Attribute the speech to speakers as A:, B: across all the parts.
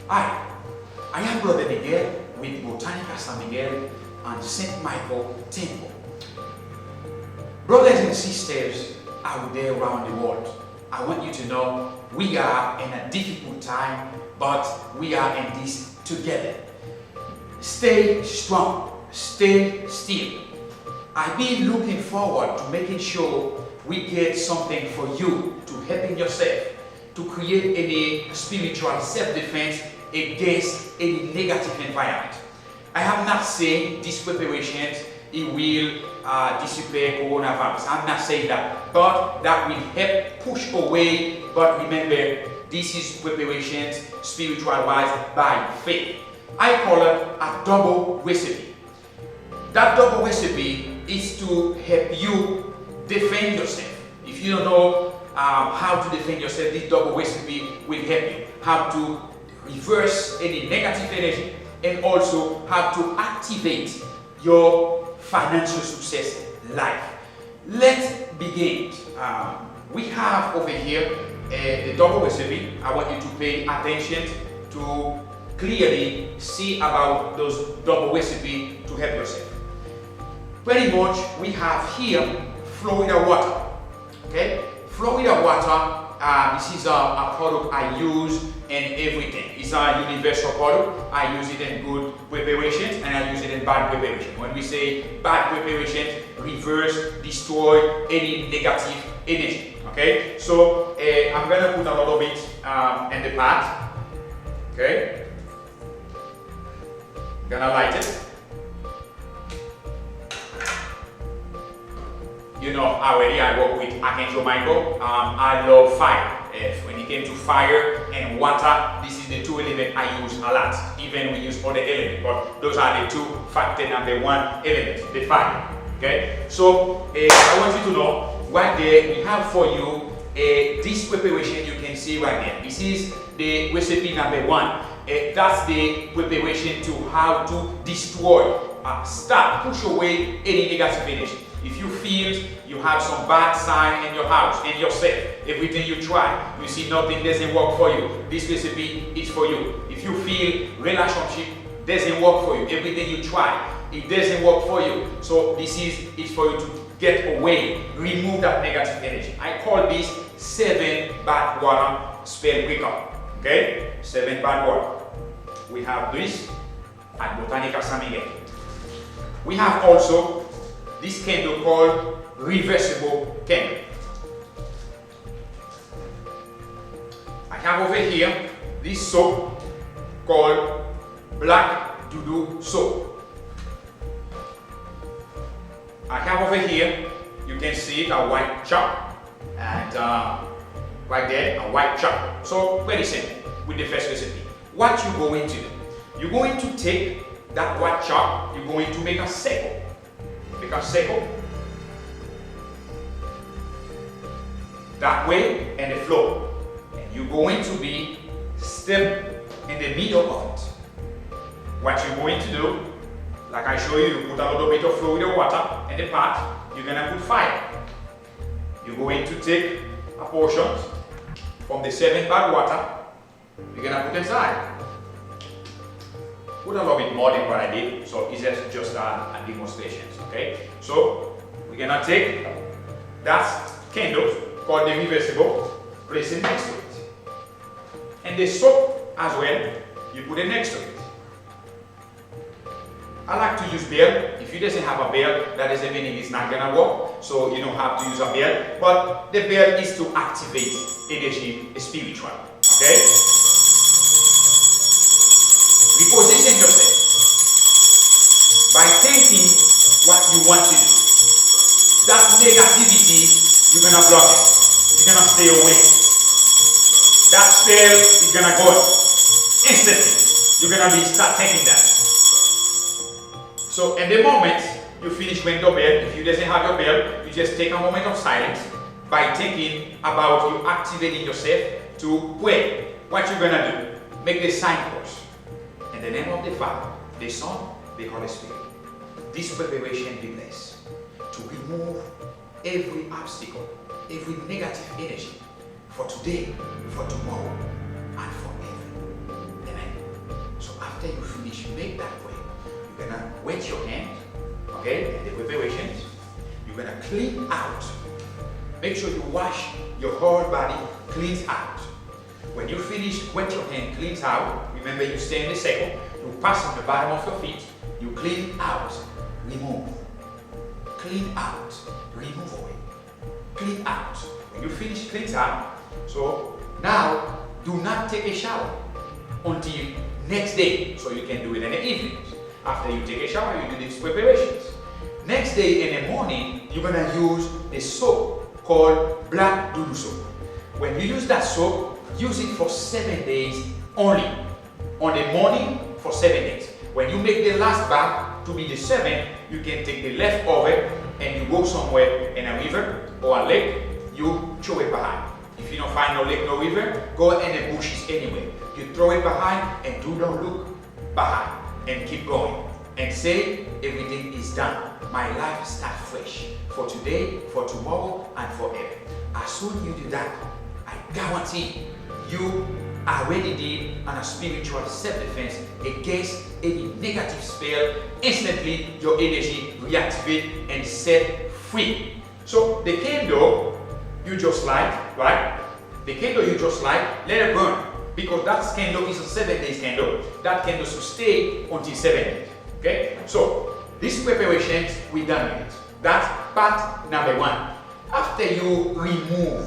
A: Hi, I am Brother Miguel with Botanica San Miguel and St. Michael Temple. Brothers and sisters out there around the world, I want you to know we are in a difficult time, but we are in this together. Stay strong, stay still. I've been looking forward to making sure we get something for you to helping yourself to create any spiritual self-defense against any negative environment. I am not saying this preparation it will dissipate coronavirus. I'm not saying that, but that will help push away. But remember, this is preparation spiritual wise by faith. I call it a double recipe. That double recipe is to help you defend yourself. If you don't know how to defend yourself, this double recipe will help you. How to reverse any negative energy and also how to activate your financial success life. Let's begin. We have over here the double recipe. I want you to pay attention to clearly see about those double recipe to help yourself. Pretty much we have here Florida water. Okay, Florida water. This is a product I use in everything. It's a universal product. I use it in good preparations and I use it in bad preparation. When we say bad preparation, reverse, destroy any negative energy. Okay, so I'm gonna put a lot of it in the pot. Okay, gonna light it. You know already I work with Archangel Michael. I love fire. When it came to fire and water, this is the two elements I use a lot. Even we use other elements, but those are the two factor number one elements, the fire. Okay, so I want you to know right there we have for you this preparation you can see right there. This is the recipe number one. That's the preparation to how to destroy, stop, push away any negative energy. If you feel you have some bad sign in your house, in yourself, everything you try, you see nothing doesn't work for you, this recipe is for you. If you feel relationship doesn't work for you, everything you try, it doesn't work for you, so this is for you to get away, remove that negative energy. I call this 7 bad water spell breaker. Okay, 7 bad water. We have this at Botanica San Miguel. We have also this candle called reversible candle. I have over here this soap called black doo-doo soap. I have over here, you can see it, a white chalk, and right there, a white chalk. So very simple with the first recipe. What you're going to do, you're going to take that white chalk, you're going to make a circle. Make a circle that way and the flow, and you're going to be step in the middle of it. What you're going to do, like I show you, you put a little bit of Florida water in the pot, you're gonna put fire. You're going to take a portion from the 7 bad water, you're gonna put inside. Put a little bit more than what I did, so it's just a demonstration. Okay, so we're gonna take that candle called the reversible, place it next to it, and the soap as well. You put it next to it. I like to use bell. If you doesn't have a bell, that doesn't mean it's not gonna work. So you don't have to use a bell, but the bell is to activate energy spiritual. Okay. Reposition yourself by thinking what you want to do. That negativity, you're gonna block it. You're gonna stay away. That spell is gonna go instantly. You're gonna start thinking that. So in the moment you finish ringing the bell, if you doesn't have your bell, you just take a moment of silence by thinking about you activating yourself to pray. What you're gonna do, make the signpost. In the name of the Father, the Son, the Holy Spirit. This preparation be blessed to remove every obstacle, every negative energy for today, for tomorrow, and forever. Amen. make that way. You're gonna wet your hands, okay, and the preparations. You're gonna clean out. Make sure you wash your whole body, cleans out. When you finish, wet your hand, cleans out. Remember, you stay in the circle. You pass on the bottom of your feet. You clean out, remove. Clean out, remove away. Clean out. When you finish, cleans out. So now, do not take a shower until next day. So you can do it in the evenings. After you take a shower, you do these preparations. Next day in the morning, you're gonna use the soap called black doodoo soap. When you use that soap, use it for 7 days only. On the morning for 7 days. When you make the last bath to be the 7th, you can take the leftover and you go somewhere in a river or a lake, you throw it behind. If you don't find no lake, no river, go in the bushes anyway. You throw it behind and do not look behind and keep going. And say, everything is done. My life starts fresh for today, for tomorrow, and forever. As soon as you do that, I guarantee you already did on a spiritual self-defense against any negative spell. Instantly, your energy reactivate and set free. So the candle you just light, right? The candle you just light, let it burn. Because that candle is a 7 days candle. That candle should stay until 7 days. Okay? So, these preparations, we done with it. That's part number 1. After you remove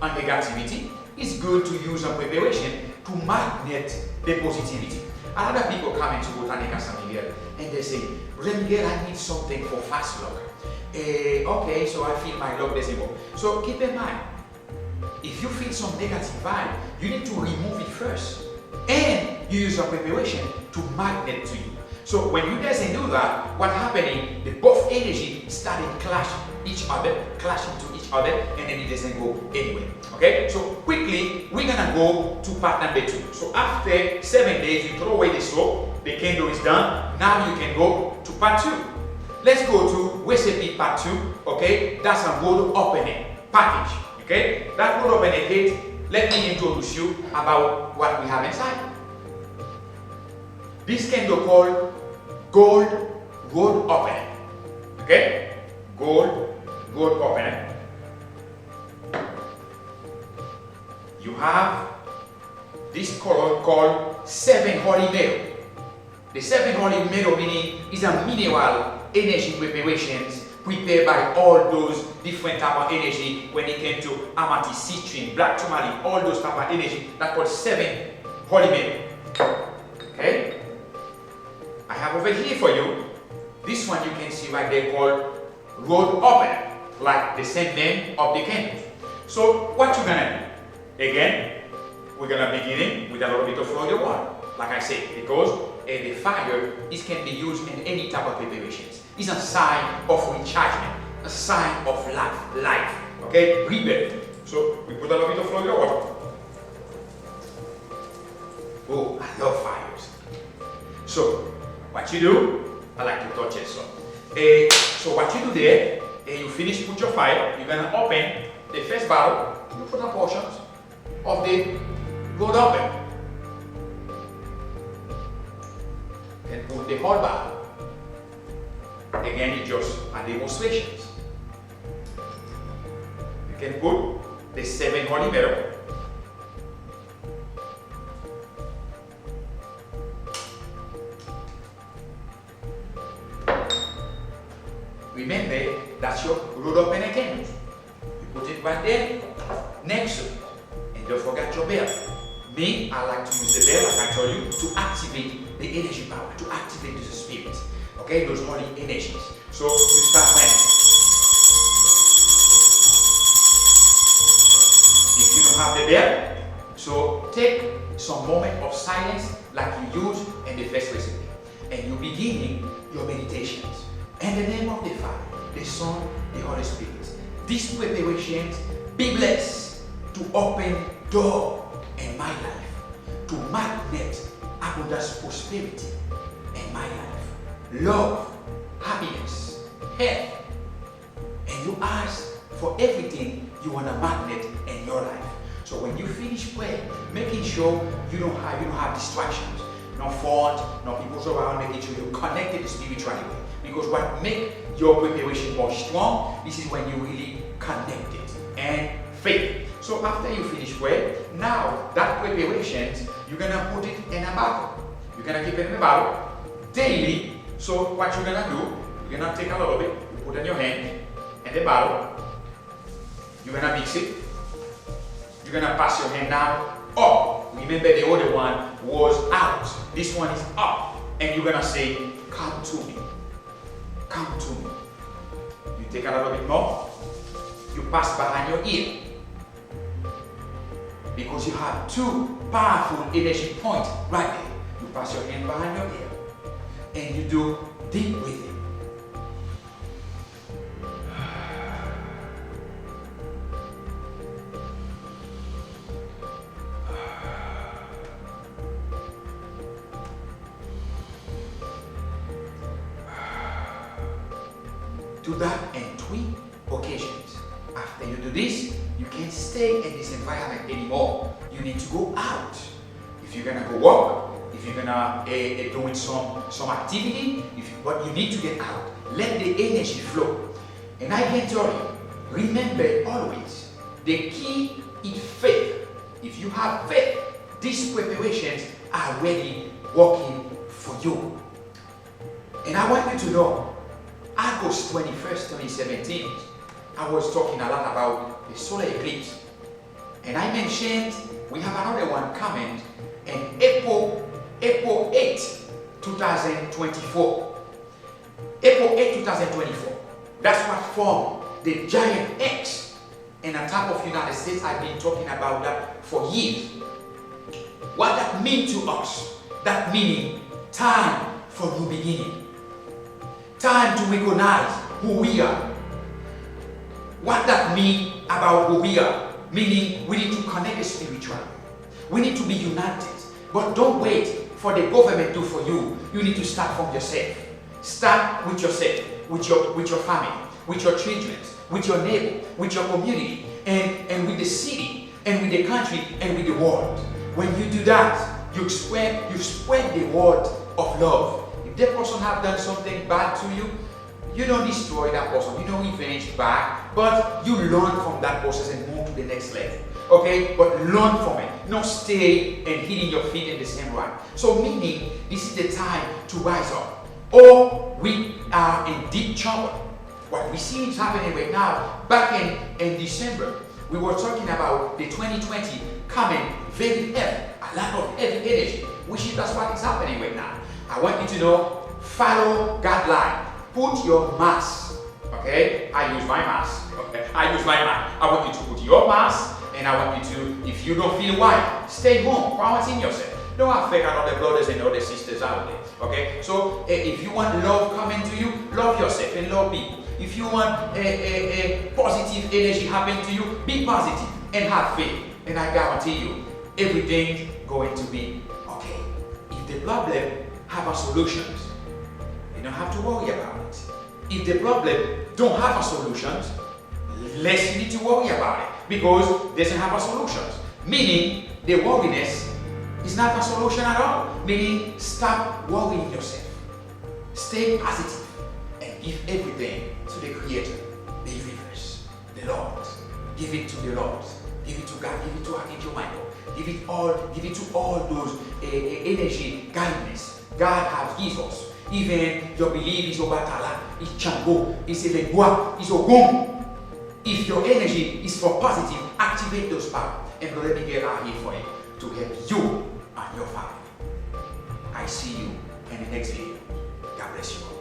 A: negativity, it's good to use a preparation to magnet the positivity. A lot of people come into Botanica San Miguel and they say, Miguel, I need something for fast luck. Okay, so I feel my luck doesn't go. So keep in mind, if you feel some negative vibe, you need to remove it first. And you use a preparation to magnet to you. So when you doesn't do that, what happening? The both energy started clashing each other, clashing to each other, and then it doesn't go anywhere. Okay? So quickly, we're gonna go to part number 2. So after 7 days, you throw away the soap, the candle is done. Now you can go to part 2. Let's go to recipe part 2. Okay? That's a road opening package. Okay? That road opening kit, let me introduce you about what we have inside. This candle called gold road opener. Okay? Gold road opener. You have this color called 7 holy metal. The 7 holy metal meaning is a mineral energy preparations prepared by all those different type of energy when it came to amethyst, citrine, black tourmaline, all those type of energy that called 7 holy metal. Okay? I have over here for you, this one you can see right there called road opener, like the same name of the candle. So what you're gonna do? Again, we're gonna begin with a little bit of flowing water, like I said, because the fire can be used in any type of preparations. It's a sign of rechargement, a sign of life, okay, rebirth. So we put a little bit of flowing water. Oh, I love fires. So what you do, I like to touch it. So what you do there, you finish put your fire, you're gonna open the first bottle, you put a portion of the gold open. And put the whole bottle. Again, it's just a demonstrations. You can put the 7 holy metal. Remember, that's your road opener candles. You put it right there, next to it. And don't forget your bell. Me, I like to use the bell, like I told you, to activate the energy power, to activate the spirit. Okay, those holy energies. So you start when? If you don't have the bell, so take some moment of silence like you use in the first recipe. And you're beginning your meditations. In the name of the Father, the Son, the Holy Spirit. These preparations be blessed to open door in my life, to magnet abundance prosperity in my life, love, happiness, health, and you ask for everything you want to magnet in your life. So when you finish praying, making sure you don't have distractions. no font, no people around, making sure you're connected spiritually. Because what make your preparation more strong, this is when you really connect it and faith. So after you finish prayer, now that preparation, you're gonna put it in a bottle. You're gonna keep it in a bottle daily. So what you're gonna do, you're gonna take a little bit, you put in your hand and the bottle. You're gonna mix it. You're gonna pass your hand down, up. Remember the other one was out. This one is up. And you're gonna say, come to me. Come to me. You take a little bit more. You pass behind your ear. Because you have two powerful energy points right there. You pass your hand behind your ear. And you do deep breathing. Do that in 3 occasions. After you do this, you can't stay in this environment anymore. You need to go out. If you're gonna go walk, if you're gonna doing some activity, but you need to get out. Let the energy flow. And I can tell you, remember always, the key is faith. If you have faith, these preparations are already working for you. And I want you to know, August 21st, 2017, I was talking a lot about the solar eclipse. And I mentioned we have another one coming in April 8, 2024. April 8, 2024. That's what formed the giant X. And on top of United States, I've been talking about that for years. What that means to us, that meaning time for new beginning. Time to recognize who we are. What that means about who we are, meaning we need to connect spiritually. We need to be united. But don't wait for the government to do for you. You need to start from yourself. Start with yourself, with your family, with your children, with your neighbor, with your community, and with the city, and with the country, and with the world. When you do that, you spread the word of love. If that person have done something bad to you, you don't destroy that person, you don't revenge back, but you learn from that process and move to the next level. Okay? But learn from it. Not stay and hitting your feet in the same rut. So meaning, this is the time to rise up. Or we are in deep trouble. What we see is happening right now. Back in December, we were talking about the 2020 coming very heavy, a lot of heavy energy, which is that's what is happening right now. I want you to know, follow guideline. Put your mask. Okay? I use my mask. Okay? I use my mask. I want you to put your mask, and I want you to, if you don't feel right, stay home, quarantine yourself. Don't affect other brothers and other sisters out there. Okay? So if you want love coming to you, love yourself and love people. If you want a positive energy happen to you, be positive and have faith. And I guarantee you, everything's going to be okay. If the problem have a solution, you don't have to worry about it. If the problem don't have a solution, less you need to worry about it because it doesn't have a solution. Meaning the worriness is not a solution at all. Meaning stop worrying yourself. Stay positive and give everything to the Creator, the universe, the Lord. Give it to the Lord. Give it to God. Give it to Archangel Michael. Give it to all those energy guidance God has given us. Even your belief is Obatala, is Chango, is Elegua, is Ogum. If your energy is for positive, activate those powers. And Brother Miguel are here for you to help you and your family. I see you in the next video. God bless you all.